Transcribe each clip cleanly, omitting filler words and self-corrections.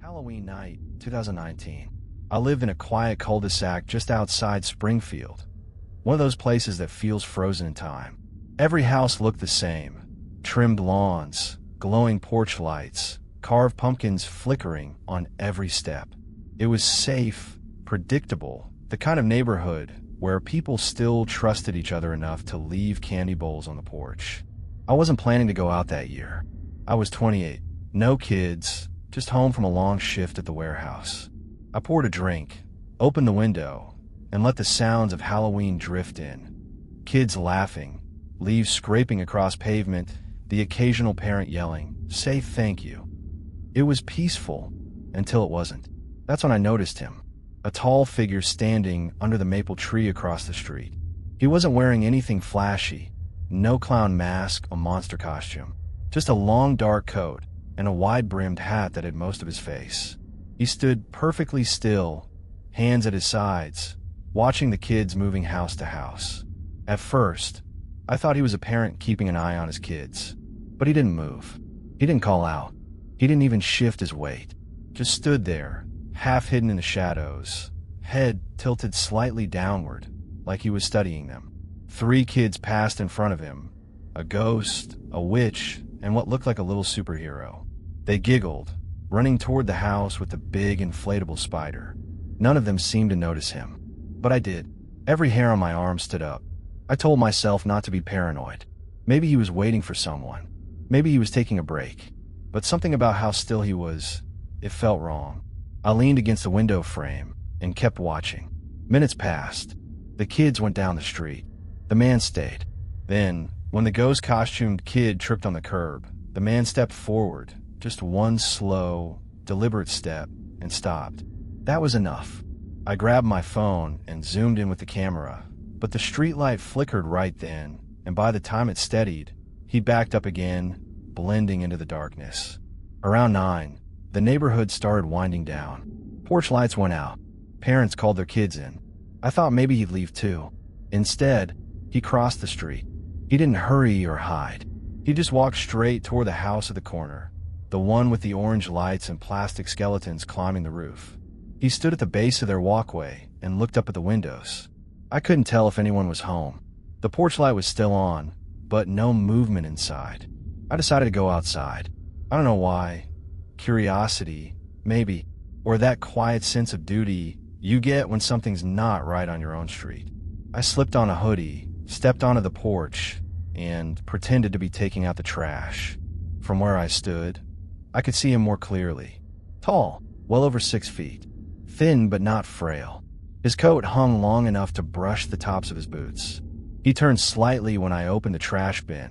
Halloween night, 2019. I lived in a quiet cul-de-sac just outside Springfield. One of those places that feels frozen in time. Every house looked the same. Trimmed lawns, glowing porch lights, carved pumpkins flickering on every step. It was safe, predictable, the kind of neighborhood where people still trusted each other enough to leave candy bowls on the porch. I wasn't planning to go out that year. I was 28, no kids, just home from a long shift at the warehouse. I poured a drink, opened the window, and let the sounds of Halloween drift in. Kids laughing, leaves scraping across pavement, the occasional parent yelling, "Say thank you." It was peaceful until it wasn't. That's when I noticed him, a tall figure standing under the maple tree across the street. He wasn't wearing anything flashy, no clown mask or monster costume, just a long dark coat and a wide-brimmed hat that hid most of his face. He stood perfectly still, hands at his sides, watching the kids moving house to house. At first, I thought he was a parent keeping an eye on his kids, but he didn't move. He didn't call out. He didn't even shift his weight. Just stood there, half hidden in the shadows, head tilted slightly downward, like he was studying them. 3 kids passed in front of him, a ghost, a witch, and what looked like a little superhero. They giggled, running toward the house with the big inflatable spider. None of them seemed to notice him, but I did. Every hair on my arm stood up. I told myself not to be paranoid. Maybe he was waiting for someone. Maybe he was taking a break. But something about how still he was, it felt wrong. I leaned against the window frame and kept watching. Minutes passed. The kids went down the street. The man stayed. Then, when the ghost-costumed kid tripped on the curb, the man stepped forward, just one slow, deliberate step, and stopped. That was enough. I grabbed my phone and zoomed in with the camera, but the streetlight flickered right then, and by the time it steadied, he backed up again, blending into the darkness. Around 9, the neighborhood started winding down. Porch lights went out. Parents called their kids in. I thought maybe he'd leave too. Instead, he crossed the street. He didn't hurry or hide. He just walked straight toward the house at the corner, the one with the orange lights and plastic skeletons climbing the roof. He stood at the base of their walkway and looked up at the windows. I couldn't tell if anyone was home. The porch light was still on, but no movement inside. I decided to go outside. I don't know why. Curiosity, maybe, or that quiet sense of duty you get when something's not right on your own street. I slipped on a hoodie, stepped onto the porch, and pretended to be taking out the trash. From where I stood, I could see him more clearly. Tall, well over 6 feet. Thin but not frail. His coat hung long enough to brush the tops of his boots. He turned slightly when I opened the trash bin,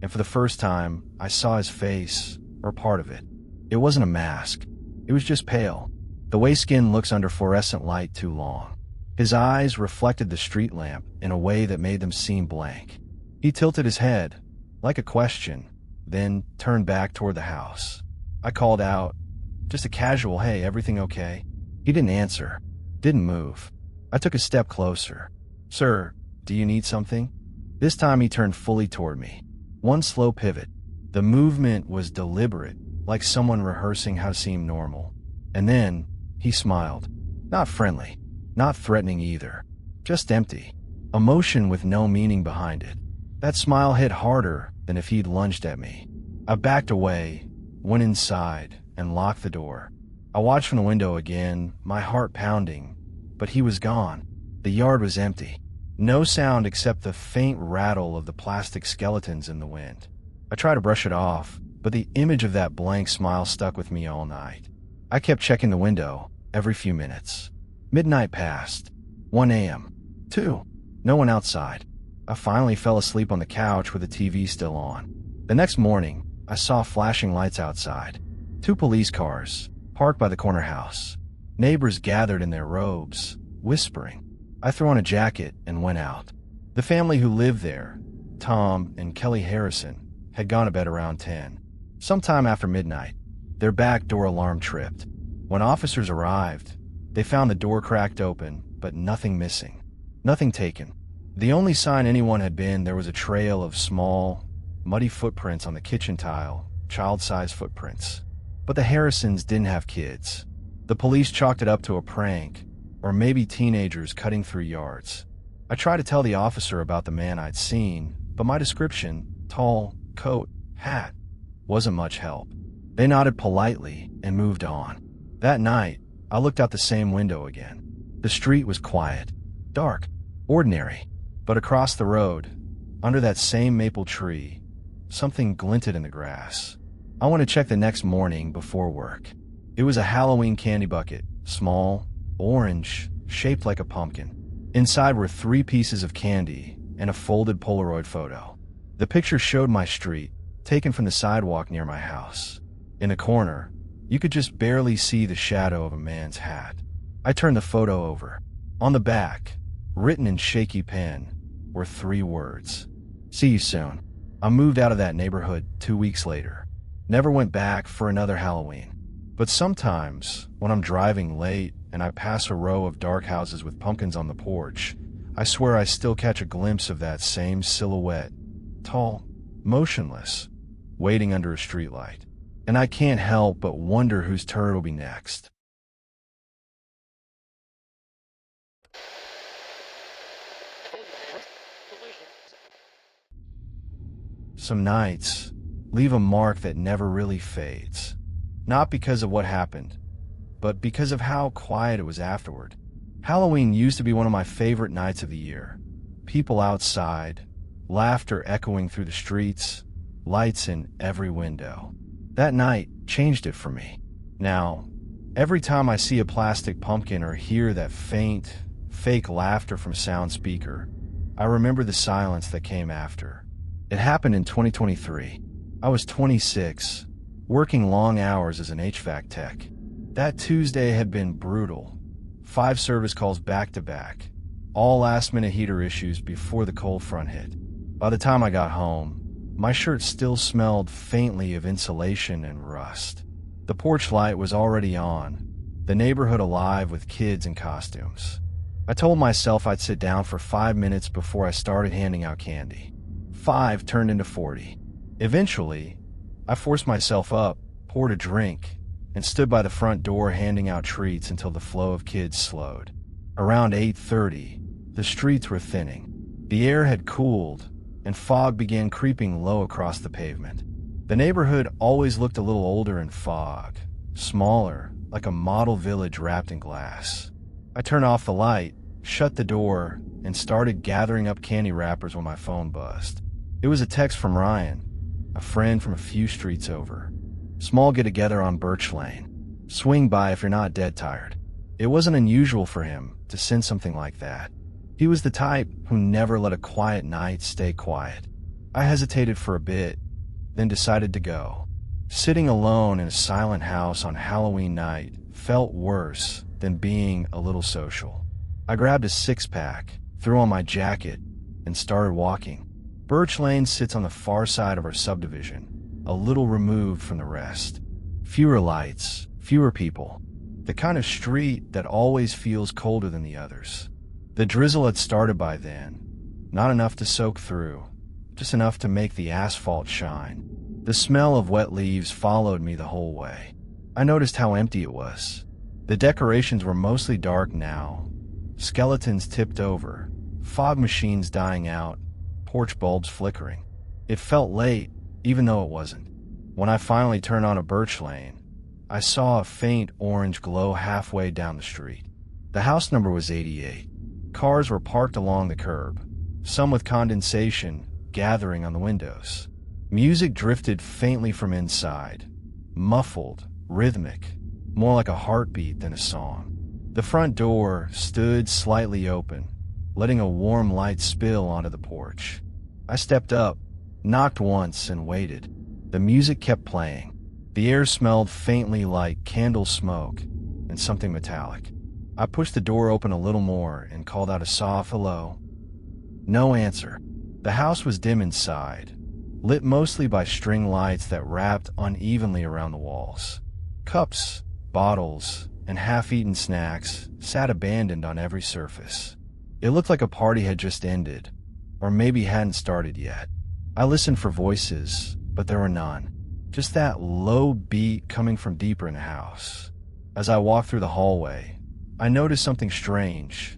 and for the first time, I saw his face, or part of it. It wasn't a mask. It was just pale, the way skin looks under fluorescent light too long. His eyes reflected the street lamp in a way that made them seem blank. He tilted his head, like a question, then turned back toward the house. I called out, just a casual, "Hey, everything okay?" He didn't answer, didn't move. I took a step closer. "Sir, do you need something?" This time he turned fully toward me. One slow pivot. The movement was deliberate, like someone rehearsing how to seem normal. And then he smiled. Not friendly, not threatening either. Just empty. Emotion with no meaning behind it. That smile hit harder than if he'd lunged at me. I backed away, went inside, and locked the door. I watched from the window again, my heart pounding, but he was gone. The yard was empty. No sound except the faint rattle of the plastic skeletons in the wind. I tried to brush it off, but the image of that blank smile stuck with me all night. I kept checking the window every few minutes. Midnight passed. 1 a.m. 2. No one outside. I finally fell asleep on the couch with the TV still on. The next morning, I saw flashing lights outside. 2 police cars, parked by the corner house. Neighbors gathered in their robes, whispering. I threw on a jacket and went out. The family who lived there, Tom and Kelly Harrison, had gone to bed around 10. Sometime after midnight, their back door alarm tripped. When officers arrived, they found the door cracked open, but nothing missing. Nothing taken. The only sign anyone had been there was a trail of small, muddy footprints on the kitchen tile child-sized footprints. But the Harrisons didn't have kids. The police chalked it up to a prank, or maybe teenagers cutting through yards. I tried to tell the officer about the man I'd seen, but my description, tall, coat, hat, wasn't much help. They nodded politely and moved on. That night, I looked out the same window again. The street was quiet, dark, ordinary, but across the road, under that same maple tree, something glinted in the grass. I went to check the next morning before work. It was a Halloween candy bucket, small, orange, shaped like a pumpkin. Inside were 3 pieces of candy and a folded Polaroid photo. The picture showed my street, taken from the sidewalk near my house. In the corner, you could just barely see the shadow of a man's hat. I turned the photo over. On the back, written in shaky pen, were 3 words. "See you soon." I moved out of that neighborhood 2 weeks later. Never went back for another Halloween. But sometimes, when I'm driving late and I pass a row of dark houses with pumpkins on the porch, I swear I still catch a glimpse of that same silhouette, tall, motionless, waiting under a streetlight. And I can't help but wonder whose turn will be next. Some nights leave a mark that never really fades. Not because of what happened, but because of how quiet it was afterward. Halloween used to be one of my favorite nights of the year. People outside, laughter echoing through the streets, lights in every window. That night changed it for me. Now, every time I see a plastic pumpkin or hear that faint, fake laughter from sound speaker, I remember the silence that came after. It happened in 2023. I was 26, working long hours as an HVAC tech. That Tuesday had been brutal. 5 service calls back to back, all last-minute heater issues before the cold front hit. By the time I got home, my shirt still smelled faintly of insulation and rust. The porch light was already on, the neighborhood alive with kids in costumes. I told myself I'd sit down for 5 minutes before I started handing out candy. 5 turned into 40. Eventually, I forced myself up, poured a drink, and stood by the front door handing out treats until the flow of kids slowed. Around 8:30, the streets were thinning. The air had cooled, and fog began creeping low across the pavement. The neighborhood always looked a little older in fog, smaller, like a model village wrapped in glass. I turned off the light, shut the door, and started gathering up candy wrappers when my phone buzzed. It was a text from Ryan, a friend from a few streets over. "Small get-together on Birch Lane. Swing by if you're not dead tired." It wasn't unusual for him to send something like that. He was the type who never let a quiet night stay quiet. I hesitated for a bit, then decided to go. Sitting alone in a silent house on Halloween night felt worse than being a little social. I grabbed a 6-pack, threw on my jacket, and started walking. Birch Lane sits on the far side of our subdivision, a little removed from the rest. Fewer lights, fewer people. The kind of street that always feels colder than the others. The drizzle had started by then. Not enough to soak through, just enough to make the asphalt shine. The smell of wet leaves followed me the whole way. I noticed how empty it was. The decorations were mostly dark now. Skeletons tipped over, fog machines dying out, porch bulbs flickering. It felt late, even though it wasn't. When I finally turned on a Birch Lane, I saw a faint orange glow halfway down the street. The house number was 88. Cars were parked along the curb, some with condensation gathering on the windows. Music drifted faintly from inside, muffled, rhythmic, more like a heartbeat than a song. The front door stood slightly open, letting a warm light spill onto the porch. I stepped up, knocked once, and waited. The music kept playing. The air smelled faintly like candle smoke and something metallic. I pushed the door open a little more and called out a soft hello. No answer. The house was dim inside, lit mostly by string lights that wrapped unevenly around the walls. Cups, bottles, and half-eaten snacks sat abandoned on every surface. It looked like a party had just ended, or maybe hadn't started yet. I listened for voices, but there were none. just that low beat coming from deeper in the house. As I walked through the hallway, I noticed something strange.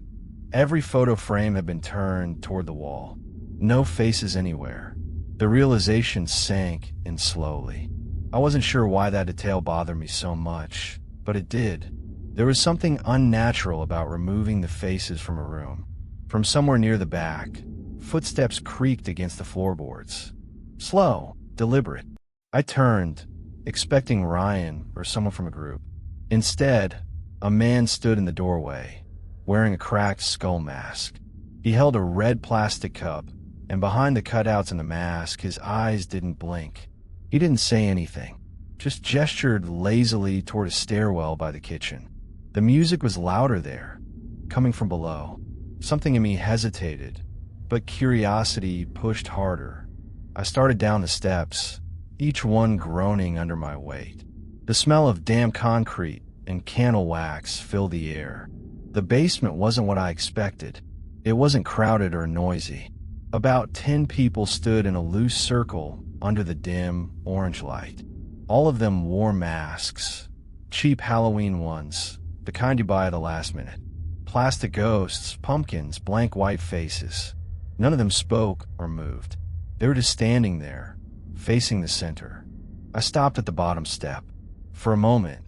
Every photo frame had been turned toward the wall. No faces anywhere. The realization sank in slowly. I wasn't sure why that detail bothered me so much, but it did. There was something unnatural about removing the faces from a room. From somewhere near the back, footsteps creaked against the floorboards. Slow, deliberate. I turned, expecting Ryan or someone from a group. Instead, a man stood in the doorway, wearing a cracked skull mask. He held a red plastic cup, and behind the cutouts in the mask, his eyes didn't blink. He didn't say anything, just gestured lazily toward a stairwell by the kitchen. The music was louder there, coming from below. Something in me hesitated, but curiosity pushed harder. I started down the steps, each one groaning under my weight. The smell of damp concrete and candle wax filled the air. The basement wasn't what I expected. It wasn't crowded or noisy. About 10 people stood in a loose circle under the dim orange light. All of them wore masks, cheap Halloween ones, the kind you buy at the last minute. Plastic ghosts, pumpkins, blank white faces. None of them spoke or moved. They were just standing there, facing the center. I stopped at the bottom step. For a moment,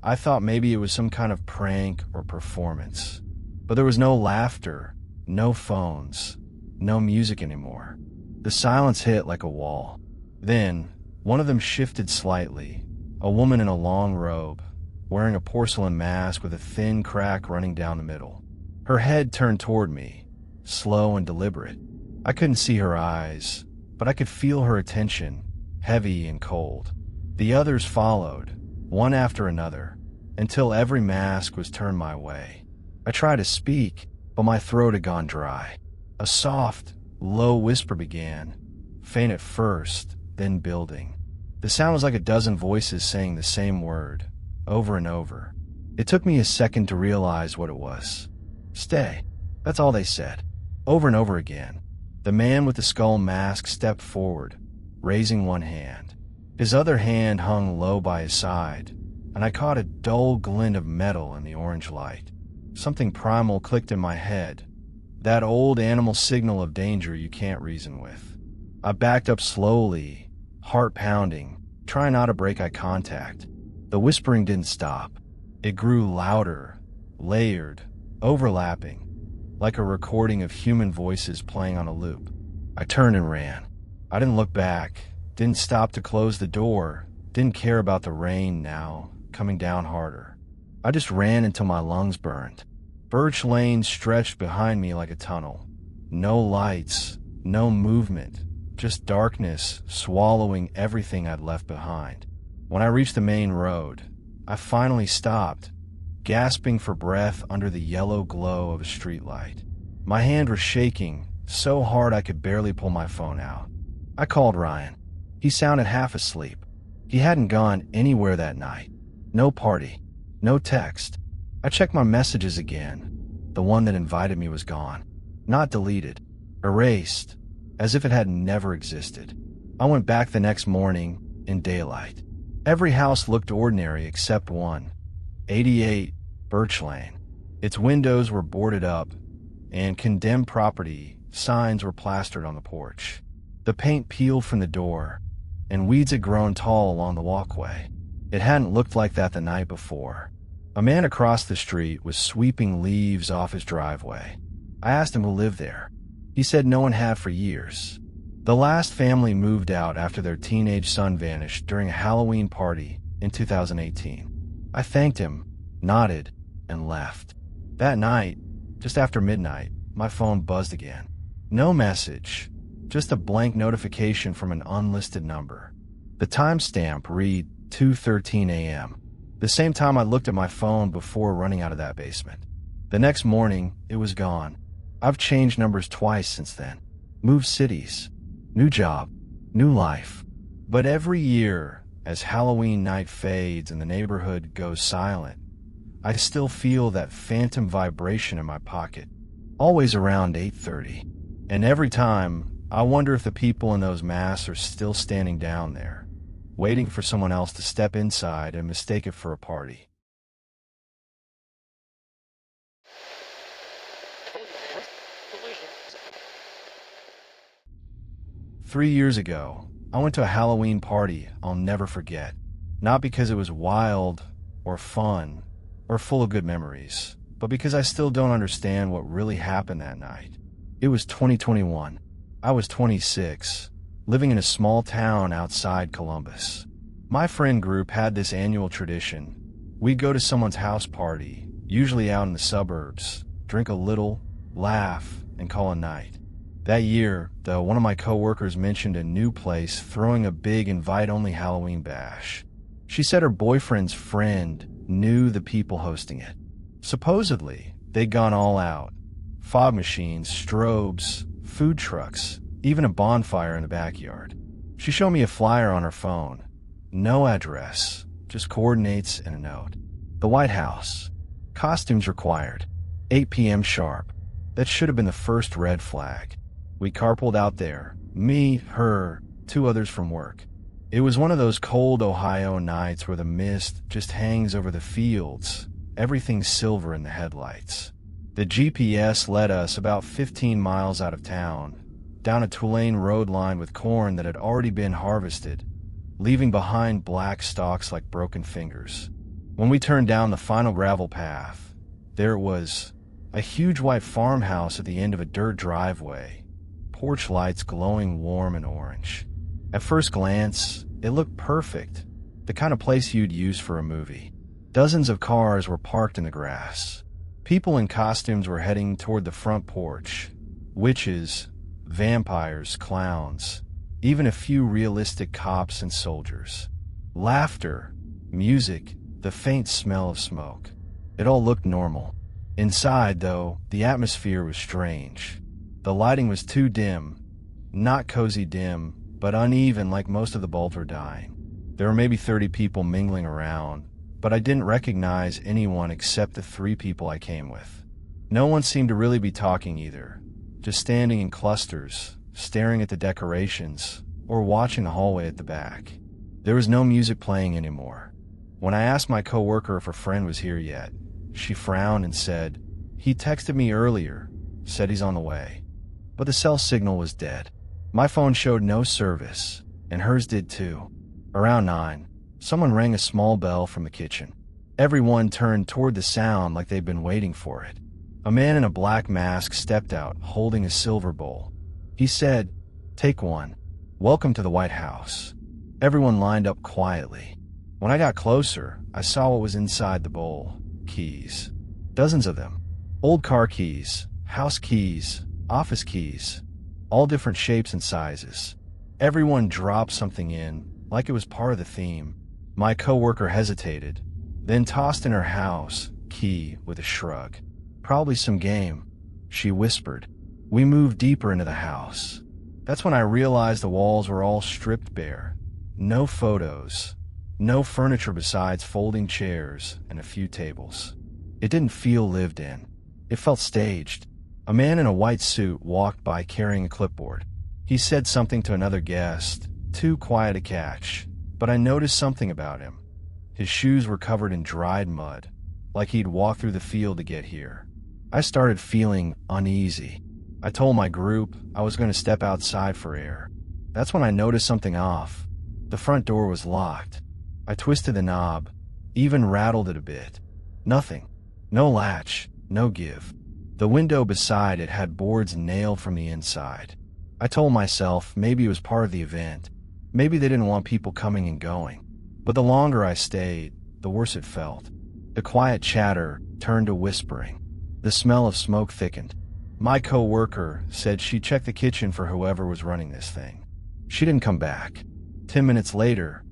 I thought maybe it was some kind of prank or performance. But there was no laughter, no phones, no music anymore. The silence hit like a wall. Then, one of them shifted slightly, a woman in a long robe, wearing a porcelain mask with a thin crack running down the middle. Her head turned toward me, slow and deliberate. I couldn't see her eyes, but I could feel her attention, heavy and cold. The others followed, one after another, until every mask was turned my way. I tried to speak, but my throat had gone dry. A soft, low whisper began, faint at first, then building. The sound was like a dozen voices saying the same word, over and over. It took me a second to realize what it was. Stay. That's all they said. Over and over again. The man with the skull mask stepped forward, raising one hand. His other hand hung low by his side, and I caught a dull glint of metal in the orange light. Something primal clicked in my head. That old animal signal of danger you can't reason with. I backed up slowly, heart pounding, trying not to break eye contact. The whispering didn't stop. It grew louder, layered, overlapping, like a recording of human voices playing on a loop. I turned and ran. I didn't look back, didn't stop to close the door, didn't care about the rain now, coming down harder. I just ran until my lungs burned. Birch Lane stretched behind me like a tunnel. No lights, no movement, just darkness swallowing everything I'd left behind. When I reached the main road, I finally stopped, gasping for breath under the yellow glow of a streetlight. My hand was shaking so hard I could barely pull my phone out. I called Ryan. He sounded half asleep. He hadn't gone anywhere that night. No party, no text. I checked my messages again. The one that invited me was gone. Not deleted, erased, as if it had never existed. I went back the next morning in daylight. Every house looked ordinary except one, 88 Birch Lane. Its windows were boarded up, and condemned property signs were plastered on the porch. The paint peeled from the door, and weeds had grown tall along the walkway. It hadn't looked like that the night before. A man across the street was sweeping leaves off his driveway. I asked him who lived there. He said no one had for years. The last family moved out after their teenage son vanished during a Halloween party in 2018. I thanked him, nodded, and left. That night, just after midnight, my phone buzzed again. No message, just a blank notification from an unlisted number. The timestamp read 2:13 a.m., the same time I looked at my phone before running out of that basement. The next morning, it was gone. I've changed numbers twice since then. Moved cities. New job. New life. But every year, as Halloween night fades and the neighborhood goes silent, I still feel that phantom vibration in my pocket, always around 8:30. And every time, I wonder if the people in those masks are still standing down there, waiting for someone else to step inside and mistake it for a party. Three years ago, I went to a Halloween party I'll never forget. Not because it was wild or fun or full of good memories, but because I still don't understand what really happened that night. It was 2021. I was 26, living in a small town outside Columbus. My friend group had this annual tradition. We'd go to someone's house party, usually out in the suburbs, drink a little, laugh, and call a night. That year, though, one of my coworkers mentioned a new place throwing a big invite-only Halloween bash. She said her boyfriend's friend knew the people hosting it. Supposedly, they'd gone all out. Fog machines, strobes, food trucks, even a bonfire in the backyard. She showed me a flyer on her phone. No address, just coordinates and a note. The White House. Costumes required. 8 p.m. sharp. That should have been the first red flag. We carpooled out there. Me, her, two others from work. It was one of those cold Ohio nights where the mist just hangs over the fields, everything silver in the headlights. The GPS led us about 15 miles out of town, down a two-lane road lined with corn that had already been harvested, leaving behind black stalks like broken fingers. When we turned down the final gravel path, there it was, a huge white farmhouse at the end of a dirt driveway, porch lights glowing warm and orange. At first glance, it looked perfect, the kind of place you'd use for a movie. Dozens of cars were parked in the grass. People in costumes were heading toward the front porch. Witches, vampires, clowns, even a few realistic cops and soldiers. Laughter, music, the faint smell of smoke. It all looked normal. Inside, though, the atmosphere was strange. The lighting was too dim, not cozy dim, but uneven like most of the bulbs were dying. There were maybe 30 people mingling around, but I didn't recognize anyone except the 3 people I came with. No one seemed to really be talking either, just standing in clusters, staring at the decorations, or watching the hallway at the back. There was no music playing anymore. When I asked my coworker if her friend was here yet, she frowned and said, "He texted me earlier, said he's on the way." But the cell signal was dead. My phone showed no service, and hers did too. Around 9, someone rang a small bell from the kitchen. Everyone turned toward the sound like they'd been waiting for it. A man in a black mask stepped out, holding a silver bowl. He said, "Take one. Welcome to the White House." Everyone lined up quietly. When I got closer, I saw what was inside the bowl. Keys. Dozens of them. Old car keys, house keys, office keys, all different shapes and sizes. Everyone dropped something in, like it was part of the theme. My coworker hesitated, then tossed in her house key with a shrug. "Probably some game," she whispered. We moved deeper into the house. That's when I realized the walls were all stripped bare. No photos, no furniture besides folding chairs and a few tables. It didn't feel lived in. It felt staged. A man in a white suit walked by carrying a clipboard. He said something to another guest, too quiet to catch, but I noticed something about him. His shoes were covered in dried mud, like he'd walked through the field to get here. I started feeling uneasy. I told my group I was going to step outside for air. That's when I noticed something off. The front door was locked. I twisted the knob, even rattled it a bit. Nothing. No latch, no give. The window beside it had boards nailed from the inside. I told myself maybe it was part of the event. Maybe they didn't want people coming and going. But the longer I stayed, the worse it felt. The quiet chatter turned to whispering. The smell of smoke thickened. My coworker said she'd check the kitchen for whoever was running this thing. She didn't come back. 10 minutes later,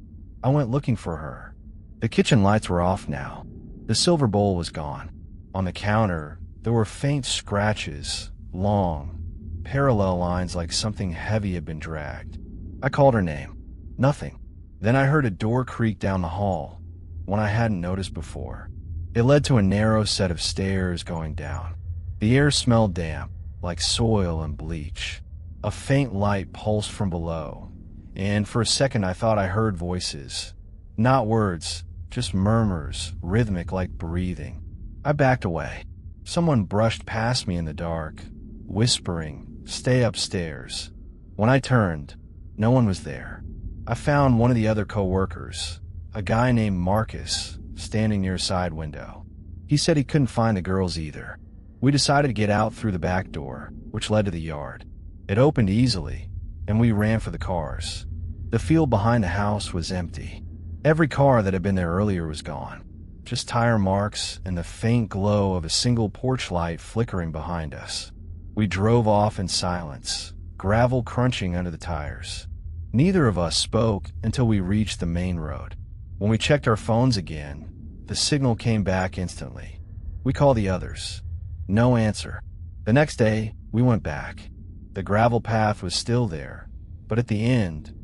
I went looking for her. The kitchen lights were off now. The silver bowl was gone. On the counter, there were faint scratches, long, parallel lines like something heavy had been dragged. I called her name. Nothing. Then I heard a door creak down the hall, one I hadn't noticed before. It led to a narrow set of stairs going down. The air smelled damp, like soil and bleach. A faint light pulsed from below, and for a second I thought I heard voices. Not words, just murmurs, rhythmic like breathing. I backed away. Someone brushed past me in the dark, whispering, "Stay upstairs." When I turned, no one was there. I found one of the other co-workers, a guy named Marcus, standing near a side window. He said he couldn't find the girls either. We decided to get out through the back door, which led to the yard. It opened easily, and we ran for the cars. The field behind the house was empty. Every car that had been there earlier was gone. Just tire marks and the faint glow of a single porch light flickering behind us. We drove off in silence, gravel crunching under the tires. Neither of us spoke until we reached the main road. When we checked our phones again, the signal came back instantly. We called the others. No answer. The next day, we went back. The gravel path was still there, but at the end,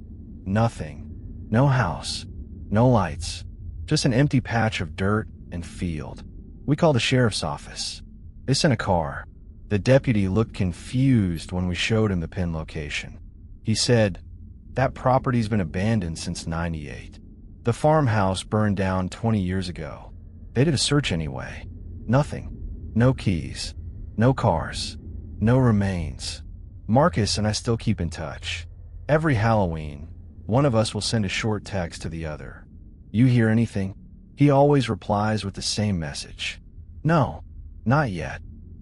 nothing. No house, no lights, just an empty patch of dirt and field. We called the sheriff's office. They sent a car. The deputy looked confused when we showed him the pin location. He said, "That property's been abandoned since '98. The farmhouse burned down 20 years ago. They did a search anyway. Nothing. No keys. No cars. No remains." Marcus and I still keep in touch. Every Halloween, one of us will send a short text to the other. "You hear anything?" He always replies with the same message. "No, not yet.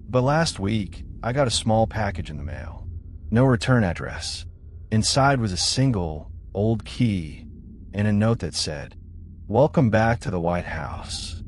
But last week, I got a small package in the mail. No return address. Inside was a single, old key and a note that said, 'Welcome back to the White House.